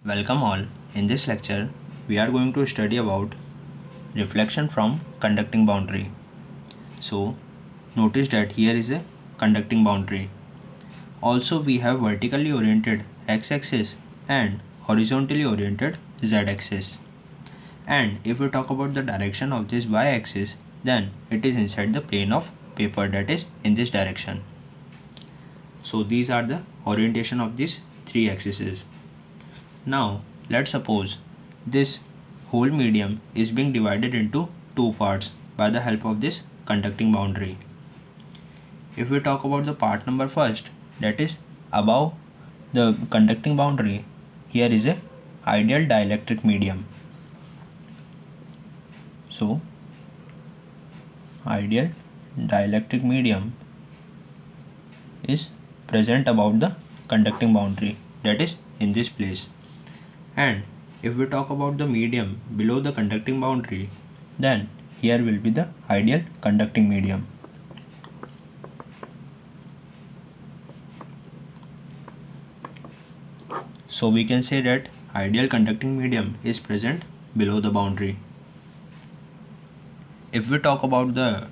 Welcome all. In this lecture, we are going to study about reflection from conducting boundary. So, notice that here is a conducting boundary. Also, we have vertically oriented x-axis and horizontally oriented z-axis. And if we talk about the direction of this y-axis, then it is inside the plane of paper, that is in this direction. So, these are the orientation of these three axes. Now, let's suppose this whole medium is being divided into two parts by the help of this conducting boundary. If we talk about the part number first, that is above the conducting boundary, here is a ideal dielectric medium. So, ideal dielectric medium is present above the conducting boundary, that is in this place. And if we talk about the medium below the conducting boundary, then here will be the ideal conducting medium. So we can say that ideal conducting medium is present below the boundary. If we talk about the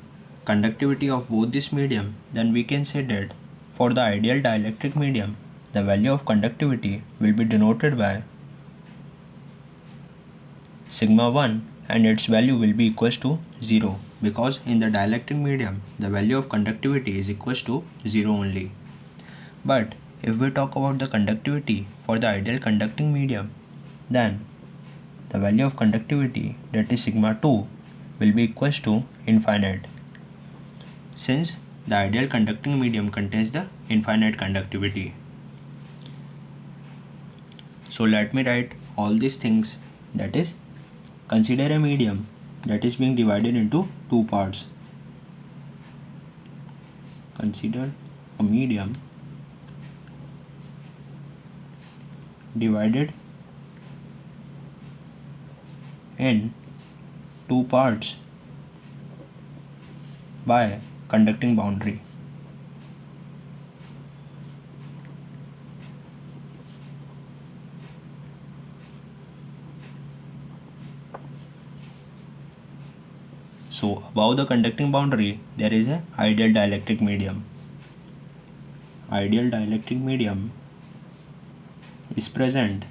conductivity of both this medium, then we can say that for the ideal dielectric medium, the value of conductivity will be denoted by sigma 1 and its value will be equals to 0, because in the dielectric medium the value of conductivity is equals to 0 only. But if we talk about the conductivity for the ideal conducting medium, then the value of conductivity, that is sigma 2, will be equals to infinite, since the ideal conducting medium contains the infinite conductivity. So let me write all these things, that is, consider a medium that is being divided into two parts. Consider a medium divided in two parts by conducting boundary. So above the conducting boundary there is a ideal dielectric medium. Ideal dielectric medium is present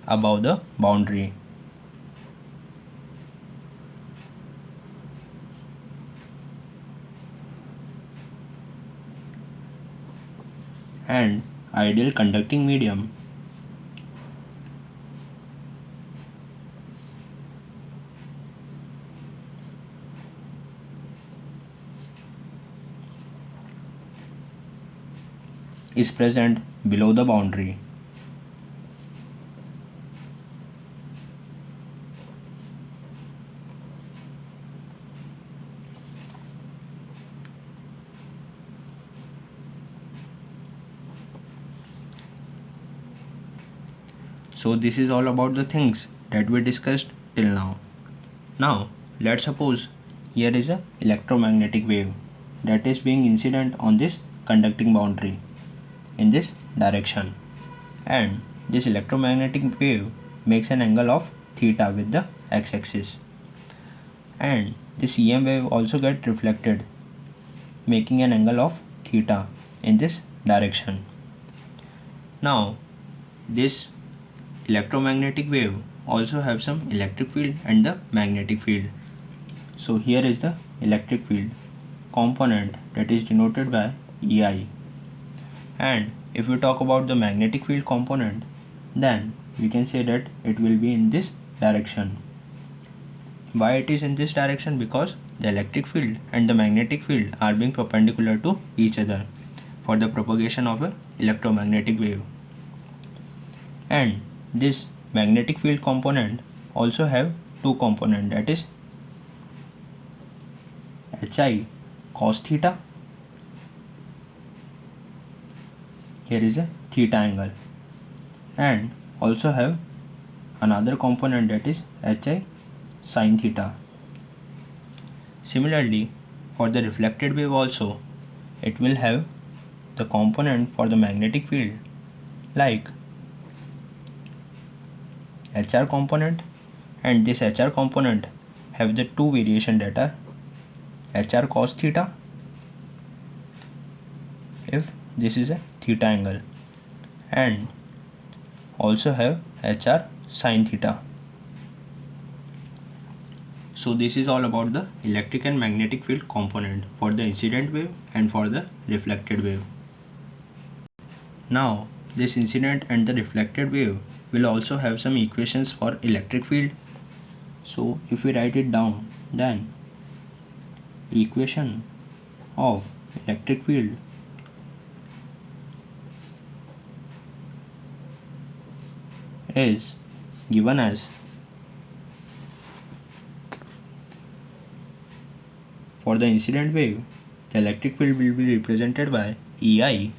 above the boundary. And ideal conducting medium is present below the boundary. So this is all about the things that we discussed till now. Now let's suppose here is a electromagnetic wave that is being incident on this conducting boundary in this direction, and this electromagnetic wave makes an angle of theta with the x-axis, and this EM wave also get reflected making an angle of theta in this direction. Now this electromagnetic wave also have some electric field and the magnetic field. So here is the electric field component that is denoted by EI, and if we talk about the magnetic field component, then we can say that it will be in this direction. Why it is in this direction? Because the electric field and the magnetic field are being perpendicular to each other for the propagation of an electromagnetic wave. And this magnetic field component also have two components, that is HI cos theta, here is a theta angle, and also have another component, that is HI sine theta. Similarly, for the reflected wave also, it will have the component for the magnetic field like HR component, and this HR component have the two variation that are HR cos theta if this is a theta angle, and also have HR sin theta. So this is all about the electric and magnetic field component for the incident wave and for the reflected wave. Now this incident and the reflected wave will also have some equations for electric field. So if we write it down, then equation of electric field is given as for the incident wave, the electric field will be represented by EI,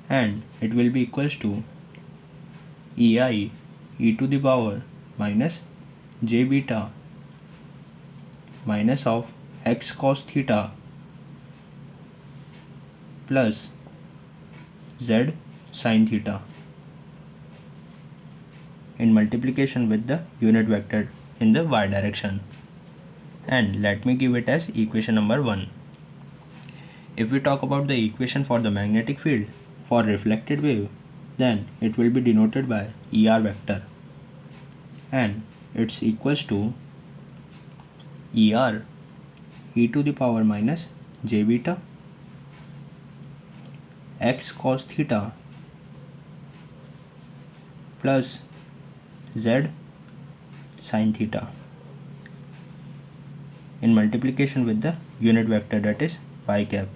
and it will be equals to EI e to the power minus j beta minus of x cos theta plus z sin theta in multiplication with the unit vector in the y direction. And let me give it as equation number 1. If we talk about the equation for the magnetic field for reflected wave, then it will be denoted by ER vector, and it's equals to ER e to the power minus j beta x cos theta plus z sin theta in multiplication with the unit vector, that is y cap.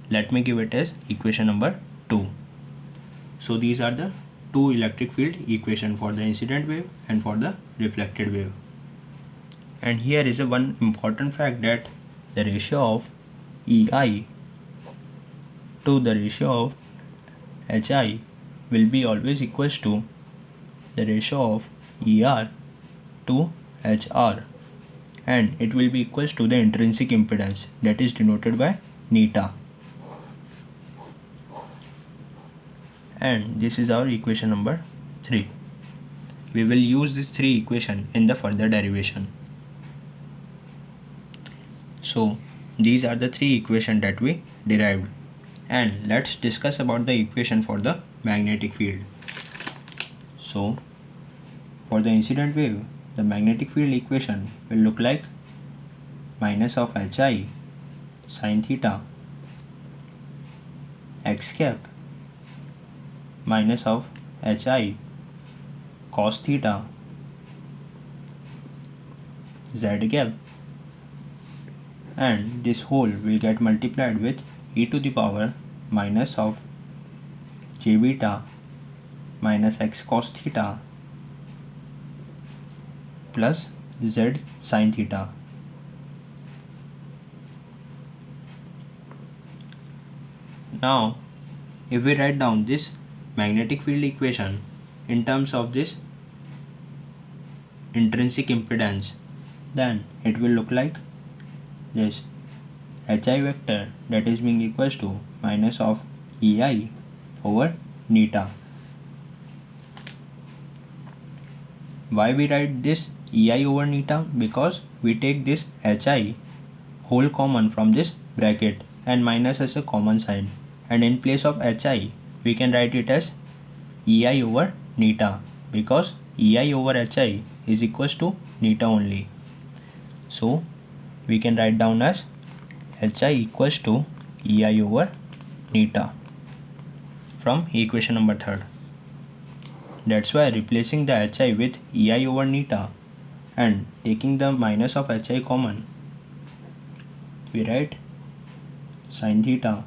Let me give it as equation number 2. So these are the two electric field equation for the incident wave and for the reflected wave. And here is a one important fact, that the ratio of EI to the ratio of HI will be always equals to the ratio of ER to HR, and it will be equals to the intrinsic impedance, that is denoted by neta. And this is our equation number 3. We will use these three equations in the further derivation. So these are the three equations that we derived, and let's discuss about the equation for the magnetic field. So for the incident wave, the magnetic field equation will look like minus of HI sin theta x cap minus of HI cos theta z cap, and this whole will get multiplied with e to the power minus of j beta minus x cos theta plus z sin theta. Now if we write down this magnetic field equation in terms of this intrinsic impedance, then it will look like this HI vector, that is being equals to minus of EI over neta. Why we write this EI over neta? Because we take this HI whole common from this bracket and minus as a common sign, and in place of HI we can write it as EI over neta, because EI over HI is equals to neta only. So we can write down as HI equals to EI over neta from equation number 3. That's why replacing the HI with EI over neta and taking the minus of HI common, we write sin theta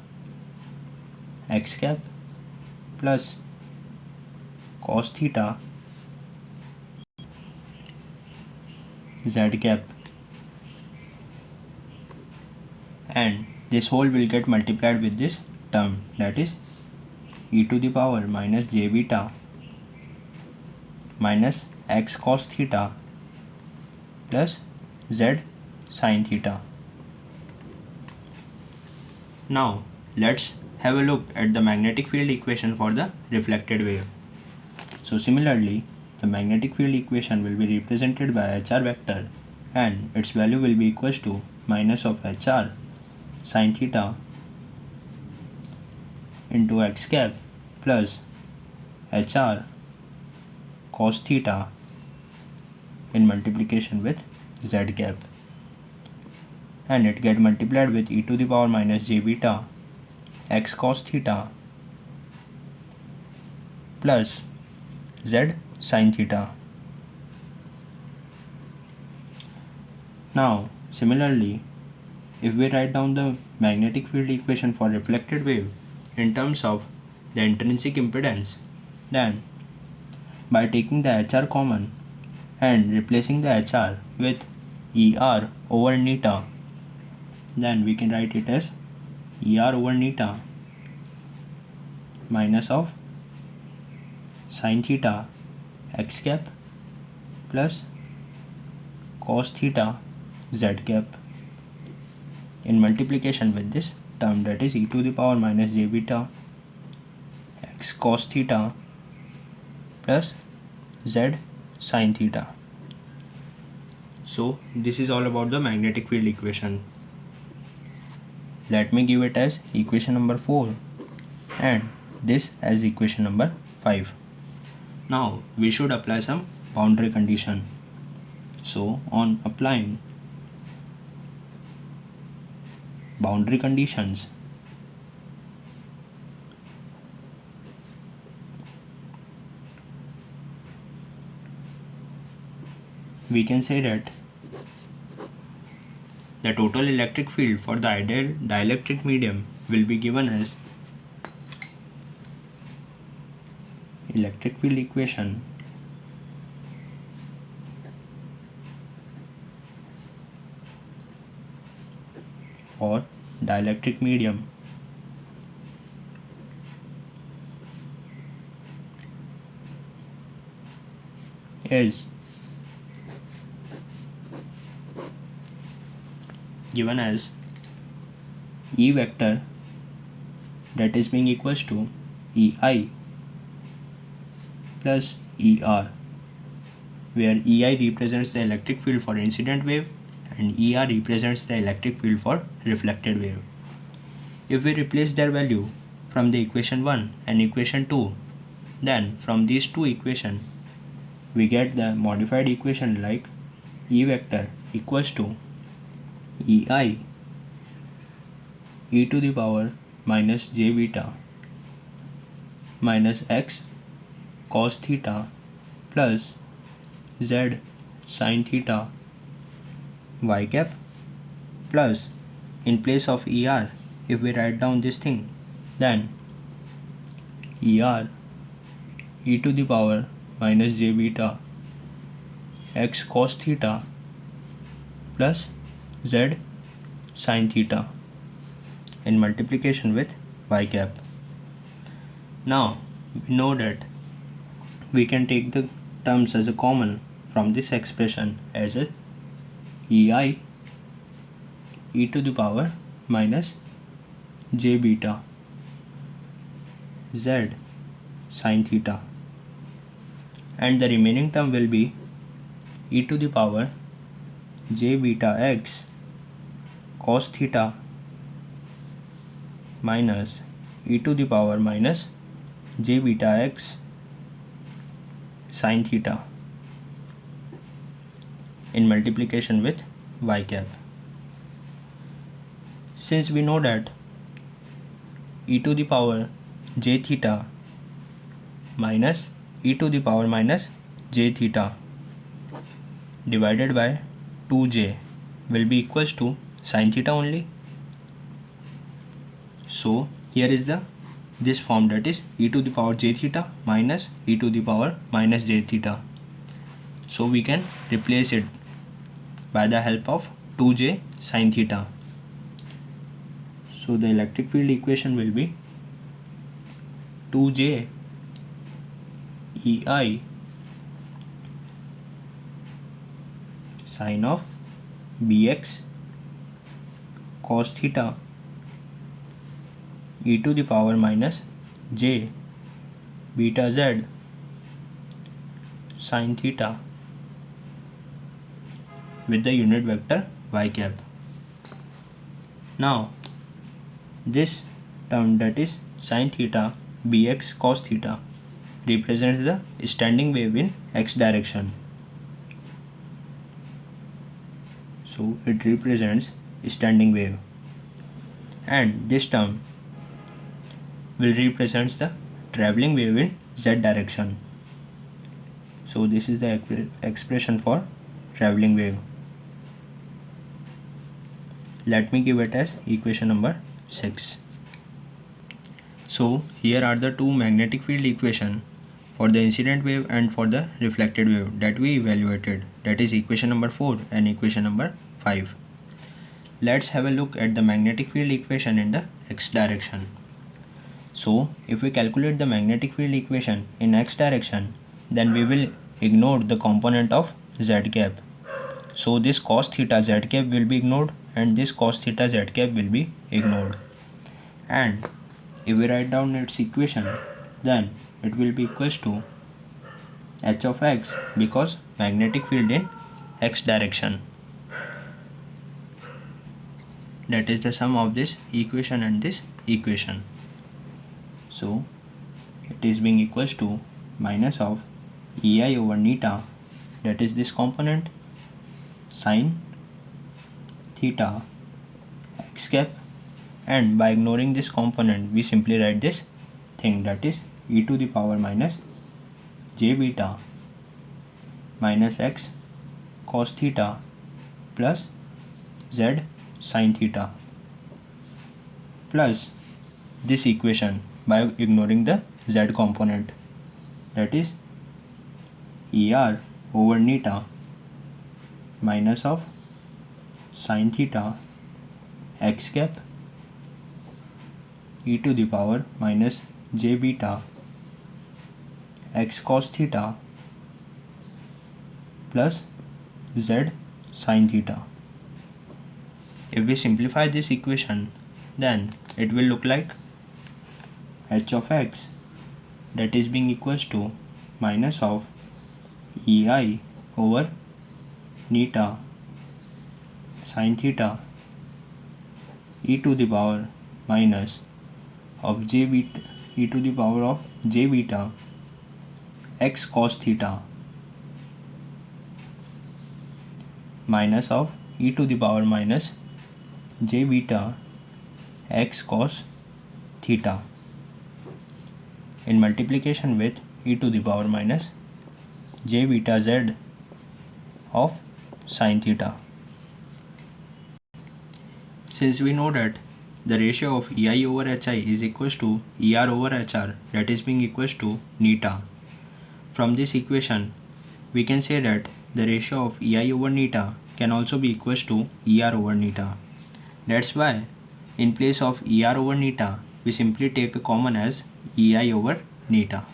x cap plus cos theta z cap, and this whole will get multiplied with this term, that is e to the power minus j beta minus x cos theta plus z sine theta. Now let's have a look at the magnetic field equation for the reflected wave. So similarly, the magnetic field equation will be represented by HR vector, and its value will be equals to minus of HR sine theta into x cap plus HR cos theta in multiplication with z cap, and it get multiplied with e to the power minus j beta x cos theta plus z sine theta. Now similarly, if we write down the magnetic field equation for reflected wave in terms of the intrinsic impedance, then by taking the HR common and replacing the HR with ER over neta, then we can write it as ER over neta minus of sine theta x cap plus cos theta z cap in multiplication with this term, that is e to the power minus j beta x cos theta plus z sine theta. So this is all about the magnetic field equation. Let me give it as equation number 4 and this as equation number 5. Now we should apply some boundary condition. So on applying boundary conditions, we can say that the total electric field for the ideal dielectric medium will be given as electric field equation for dielectric medium is given as E vector, that is being equals to EI plus ER, where EI represents the electric field for incident wave and ER represents the electric field for reflected wave. If we replace their value from the equation 1 and equation 2, then from these two equations we get the modified equation like E vector equals to EI e to the power minus j beta minus x cos theta plus z sine theta y cap plus, in place of ER, if we write down this thing, then ER e to the power minus j beta x cos theta plus z sine theta in multiplication with y cap. Now we know that we can take the terms as a common from this expression as a EI e to the power minus j beta z sine theta, and the remaining term will be e to the power j beta x cos theta minus e to the power minus j beta x sine theta in multiplication with y cap. Since we know that e to the power j theta minus e to the power minus j theta divided by 2j will be equals to sine theta only. So here is this form, that is e to the power j theta minus e to the power minus j theta. So we can replace it by the help of 2j sine theta. So the electric field equation will be 2j EI sine of bx cos theta e to the power minus j beta z sine theta with the unit vector y cap. Now this term, that is sine theta bx cos theta, represents the standing wave in x direction. So it represents standing wave, and this term will represent the traveling wave in z direction. So this is the expression for traveling wave. Let me give it as equation number 6. So here are the two magnetic field equation for the incident wave and for the reflected wave that we evaluated, that is equation number 4 and equation number 5. Let's have a look at the magnetic field equation in the x direction. So if we calculate the magnetic field equation in x direction, then we will ignore the component of z cap. So this cos theta z cap will be ignored and this cos theta z cap will be ignored. And if we write down its equation, then it will be equals to h of x, because magnetic field in x direction. That is the sum of this equation and this equation. So it is being equals to minus of ei over neta, that is this component, sine theta x cap, and by ignoring this component we simply write this thing, that is e to the power minus j beta minus x cos theta plus z sin theta, plus this equation by ignoring the z component, that is er over neta minus of sin theta x cap e to the power minus j beta x cos theta plus z sin theta. If we simplify this equation, then it will look like h of x, that is being equals to minus of ei over neta sin theta e to the power minus of j beta e to the power of j beta x cos theta minus of e to the power minus j beta x cos theta in multiplication with e to the power minus j beta z of sin theta. Since we know that the ratio of ei over hi is equals to er over hr, that is being equals to neta, from this equation we can say that the ratio of ei over neta can also be equals to er over neta. That's why in place of er over neta we simply take a common as ei over neta,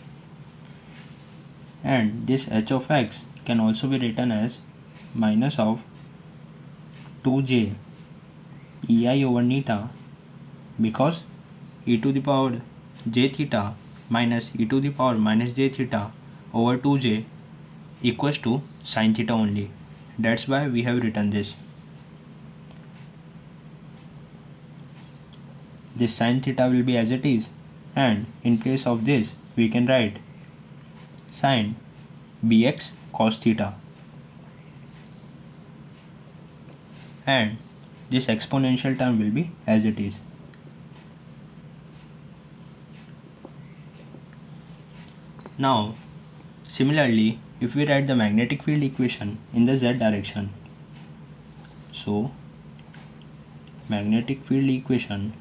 and this h of x can also be written as minus of 2j ei over neta, because e to the power j theta minus e to the power minus j theta over 2j equals to sin theta only. That's why we have written this. This sin theta will be as it is, and in place of this we can write sin bx cos theta, and this exponential term will be as it is. Now similarly, if we write the magnetic field equation in the z direction, so magnetic field equation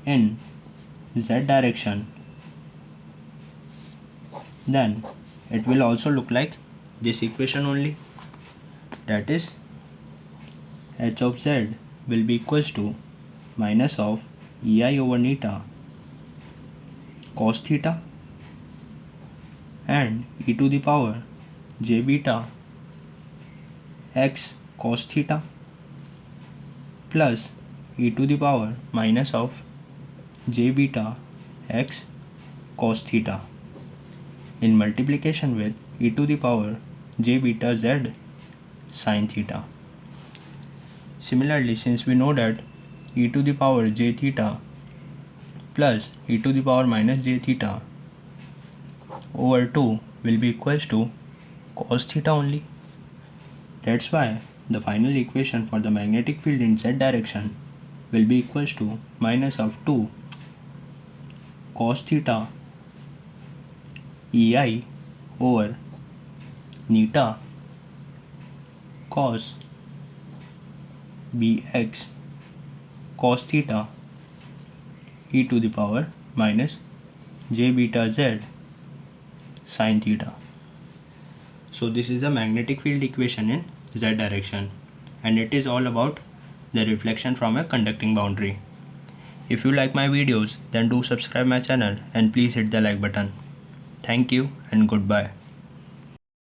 in z direction, then it will also look like this equation only, that is h of z will be equals to minus of ei over neta cos theta and e to the power j beta x cos theta plus e to the power minus of j beta x cos theta in multiplication with e to the power j beta z sin theta. Similarly, since we know that e to the power j theta plus e to the power minus j theta over 2 will be equals to cos theta only. That's why the final equation for the magnetic field in z direction will be equals to minus of 2 cos theta ei over neta cos bx cos theta e to the power minus j beta z sin theta. So this is the magnetic field equation in z direction, and it is all about the reflection from a conducting boundary. If you like my videos, then do subscribe my channel and please hit the like button. Thank you and goodbye.